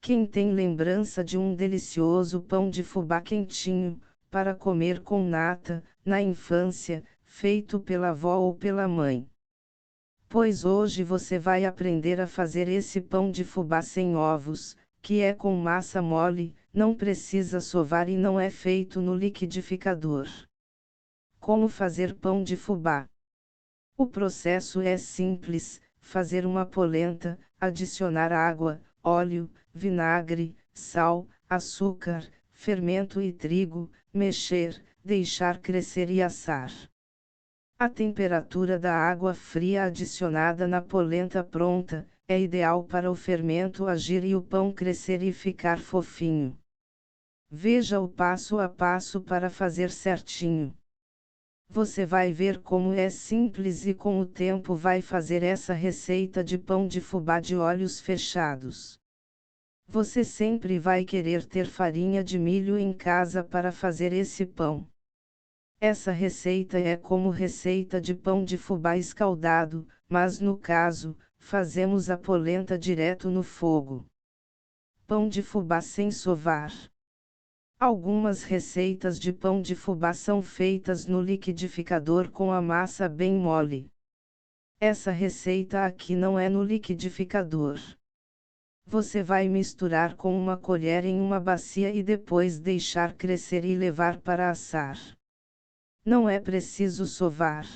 Quem tem lembrança de um delicioso pão de fubá quentinho, para comer com nata, na infância, feito pela avó ou pela mãe? Pois hoje você vai aprender a fazer esse pão de fubá sem ovos, que é com massa mole, não precisa sovar e não é feito no liquidificador. Como fazer pão de fubá? O processo é simples: fazer uma polenta, adicionar água, óleo, vinagre, sal, açúcar, fermento e trigo, mexer, deixar crescer e assar. A temperatura da água fria adicionada na polenta pronta é ideal para o fermento agir e o pão crescer e ficar fofinho. Veja o passo a passo para fazer certinho. Você vai ver como é simples e com o tempo vai fazer essa receita de pão de fubá de olhos fechados. Você sempre vai querer ter farinha de milho em casa para fazer esse pão. Essa receita é como receita de pão de fubá escaldado, mas no caso, fazemos a polenta direto no fogo. Pão de fubá sem sovar. Algumas receitas de pão de fubá são feitas no liquidificador com a massa bem mole. Essa receita aqui não é no liquidificador. Você vai misturar com uma colher em uma bacia e depois deixar crescer e levar para assar. Não é preciso sovar.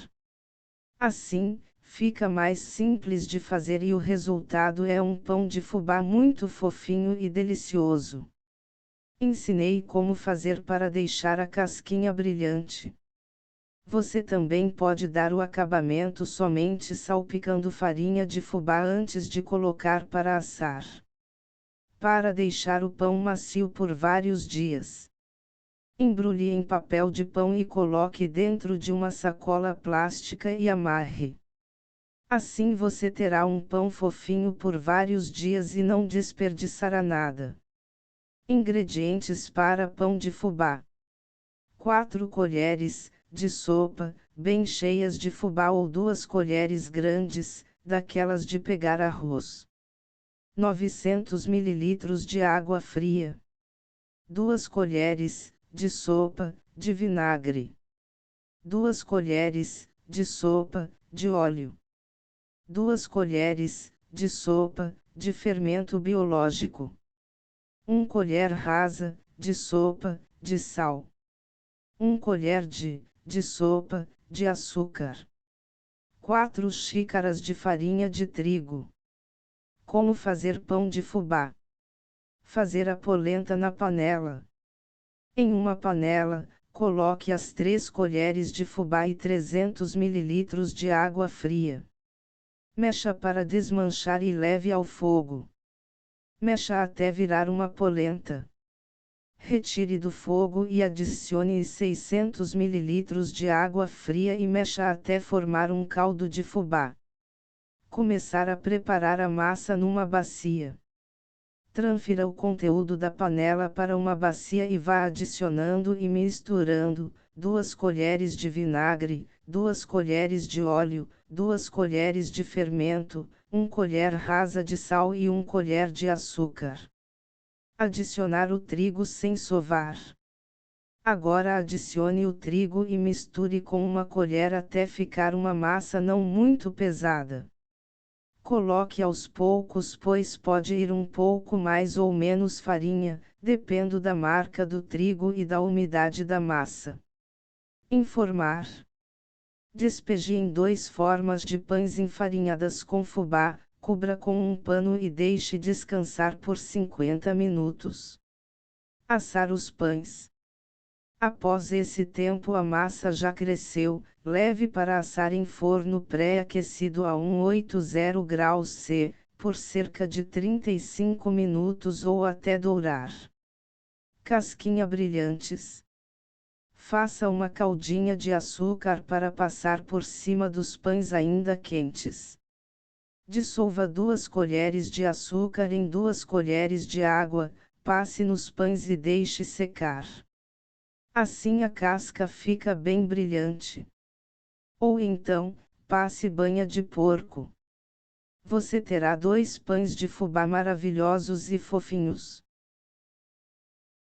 Assim, fica mais simples de fazer e o resultado é um pão de fubá muito fofinho e delicioso. Ensinei como fazer para deixar a casquinha brilhante. Você também pode dar o acabamento somente salpicando farinha de fubá antes de colocar para assar. Para deixar o pão macio por vários dias. Embrulhe em papel de pão e coloque dentro de uma sacola plástica e amarre. Assim você terá um pão fofinho por vários dias e não desperdiçará nada. Ingredientes para pão de fubá: 4 colheres de sopa, bem cheias de fubá ou 2 colheres grandes, daquelas de pegar arroz. 900 ml de água fria. 2 colheres de sopa de vinagre. 2 colheres de sopa de óleo. 2 colheres de sopa de fermento biológico. 1 colher rasa de sopa de sal. 1 colher de sopa de açúcar. 4 xícaras de farinha de trigo. Como fazer pão de fubá? Fazer a polenta na panela. Em uma panela, coloque as 3 colheres de fubá e 300 ml de água fria. Mexa para desmanchar e leve ao fogo. Mexa até virar uma polenta. Retire do fogo e adicione 600 ml de água fria e mexa até formar um caldo de fubá. Começar a preparar a massa numa bacia. Transfira o conteúdo da panela para uma bacia e vá adicionando e misturando 2 colheres de vinagre, 2 colheres de óleo, 2 colheres de fermento, 1 colher rasa de sal e 1 colher de açúcar. Adicionar o trigo sem sovar. Agora adicione o trigo e misture com uma colher até ficar uma massa não muito pesada. Coloque aos poucos, pois pode ir um pouco mais ou menos farinha, dependendo da marca do trigo e da umidade da massa. Informar. Despeje em 2 formas de pães enfarinhadas com fubá, cubra com um pano e deixe descansar por 50 minutos. Assar os pães. Após esse tempo a massa já cresceu, leve para assar em forno pré-aquecido a 180 graus C, por cerca de 35 minutos ou até dourar. Casquinha brilhantes. Faça uma caldinha de açúcar para passar por cima dos pães ainda quentes. Dissolva 2 colheres de açúcar em 2 colheres de água, passe nos pães e deixe secar. Assim a casca fica bem brilhante. Ou então, passe banha de porco. você terá 2 pães de fubá maravilhosos e fofinhos.